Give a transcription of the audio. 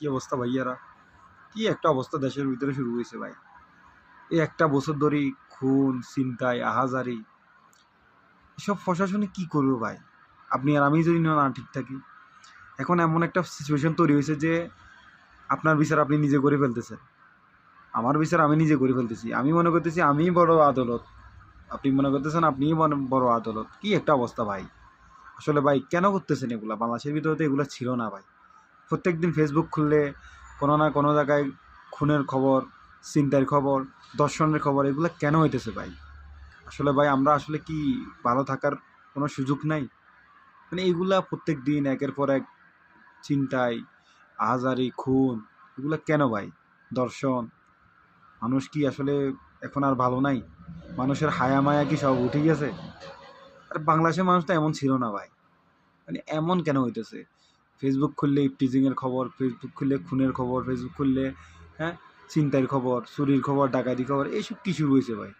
কি অবস্থা ভাইয়ারা? কি একটা অবস্থা দেশের ভিতরে শুরু হইছে ভাই। এই একটা বছর ধরেই খুন, ছিনতাই, আহাজারি এসব প্রশাসনে কি করবে ভাই? আপনি আর আমি যদি না ঠিক থাকি। এখন এমন একটা সিচুয়েশন তৈরি হয়েছে যে আপনার বিচার আপনি নিজে করে ফেলতেছেন। আমার বিচার আমি নিজে করে ফেলতেছি। আমি মনে করতেছি আমিই বড় আদালত। আপনি মনে করতেছেন আপনিই বড় আদালত। কি একটা অবস্থা ভাই। আসলে ভাই কেন করতেছেন এগুলা? বাংলাদেশের ভিতরে তো এগুলা ছিল না ভাই। প্রত্যেকদিন ফেসবুক খুললে কোনো না কোনো জায়গায় খুনের খবর, ছিনতাইয়ের খবর, ধর্ষণের খবর এগুলা কেন হইতেছে ভাই? আসলে ভাই আমরা আসলে কি ভালো থাকার কোনো সুযোগ নাই? মানে এগুলা প্রত্যেকদিন একের পর এক ছিনতাই, আহাজারি, খুন এগুলা কেন ভাই? ধর্ষণ, মানুষ কি আসলে এখন আর ভালো নাই? মানুষের হায়া মায়া কি সব উঠে গেছে? আর বাংলাদেশের মানুষ তো এমন ছিল না ভাই। মানে এমন কেন হইতেছে? ফেসবুক খুললে ইপটিজিংয়ের খবর, ফেসবুক খুললে খুনের খবর, ফেসবুক খুললে হ্যাঁ ছিনতাইয়ের খবর, চুরির খবর, ডাকাতির খবর এইসব কি শুরু হয়েছে ভাই?